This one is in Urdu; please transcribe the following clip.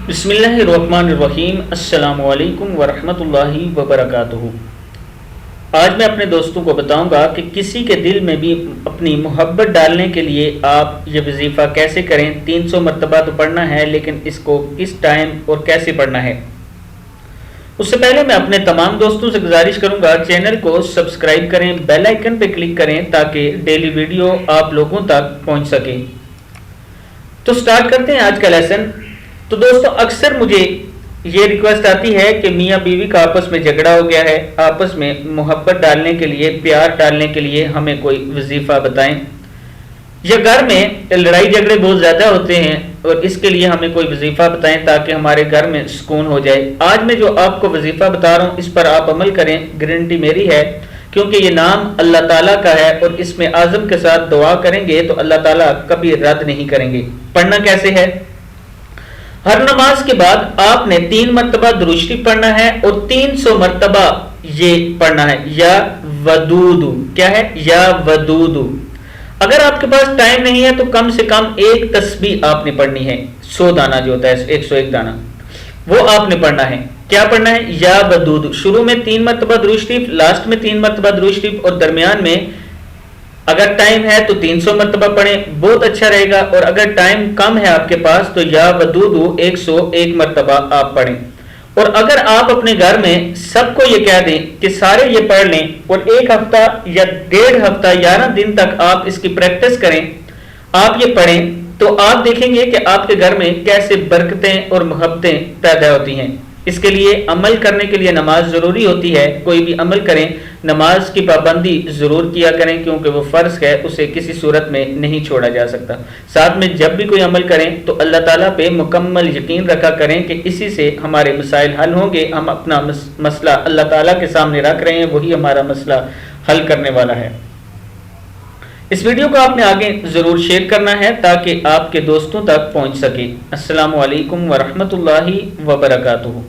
بسم اللہ الرحمن الرحیم۔ السلام علیکم ورحمۃ اللہ وبرکاتہ۔ آج میں اپنے دوستوں کو بتاؤں گا کہ کسی کے دل میں بھی اپنی محبت ڈالنے کے لیے آپ یہ وظیفہ کیسے کریں۔ 300 مرتبہ تو پڑھنا ہے، لیکن اس کو کس ٹائم اور کیسے پڑھنا ہے۔ اس سے پہلے میں اپنے تمام دوستوں سے گزارش کروں گا چینل کو سبسکرائب کریں، بیل آئیکن پہ کلک کریں تاکہ ڈیلی ویڈیو آپ لوگوں تک پہنچ سکے۔ تو سٹارٹ کرتے ہیں آج کا لیسن۔ تو دوستو، اکثر مجھے یہ ریکویسٹ آتی ہے کہ میاں بیوی کا آپس میں جھگڑا ہو گیا ہے، آپس میں محبت ڈالنے کے لیے، پیار ڈالنے کے لیے ہمیں کوئی وظیفہ بتائیں، یا گھر میں لڑائی جھگڑے بہت زیادہ ہوتے ہیں اور اس کے لیے ہمیں کوئی وظیفہ بتائیں تاکہ ہمارے گھر میں سکون ہو جائے۔ آج میں جو آپ کو وظیفہ بتا رہا ہوں اس پر آپ عمل کریں، گارنٹی میری ہے، کیونکہ یہ نام اللہ تعالیٰ کا ہے اور اس میں اعظم کے ساتھ دعا کریں گے تو اللہ تعالیٰ کبھی رد نہیں کریں گے۔ پڑھنا کیسے ہے؟ ہر نماز کے بعد آپ نے 3 مرتبہ درود شریف پڑھنا ہے اور 300 مرتبہ یہ پڑھنا ہے یا ودود۔ کیا ہے؟ یا ودود۔ اگر آپ کے پاس ٹائم نہیں ہے تو کم سے کم ایک تسبیح آپ نے پڑھنی ہے، 100 دانہ جو ہوتا ہے، 101 دانہ، وہ آپ نے پڑھنا ہے۔ کیا پڑھنا ہے؟ یا ودود۔ شروع میں 3 مرتبہ درود شریف، لاسٹ میں 3 مرتبہ درود شریف اور درمیان میں اگر ٹائم ہے تو 300 مرتبہ پڑھیں، بہت اچھا رہے گا، اور اگر ٹائم کم ہے آپ کے پاس تو یا ودود 101 مرتبہ آپ پڑھیں۔ اور اگر آپ اپنے گھر میں سب کو یہ کہہ دیں کہ سارے یہ پڑھ لیں اور 1 ہفتہ یا 1.5 ہفتہ 11 دن تک آپ اس کی پریکٹس کریں، آپ یہ پڑھیں، تو آپ دیکھیں گے کہ آپ کے گھر میں کیسے برکتیں اور محبتیں پیدا ہوتی ہیں۔ اس کے لیے عمل کرنے کے لیے نماز ضروری ہوتی ہے۔ کوئی بھی عمل کریں، نماز کی پابندی ضرور کیا کریں، کیونکہ وہ فرض ہے، اسے کسی صورت میں نہیں چھوڑا جا سکتا۔ ساتھ میں جب بھی کوئی عمل کریں تو اللہ تعالیٰ پہ مکمل یقین رکھا کریں کہ اسی سے ہمارے مسائل حل ہوں گے۔ ہم اپنا مسئلہ اللہ تعالیٰ کے سامنے رکھ رہے ہیں، وہی ہمارا مسئلہ حل کرنے والا ہے۔ اس ویڈیو کو آپ نے آگے ضرور شیئر کرنا ہے تاکہ آپ کے دوستوں تک پہنچ سکے۔ السلام علیکم ورحمۃ اللہ وبرکاتہ۔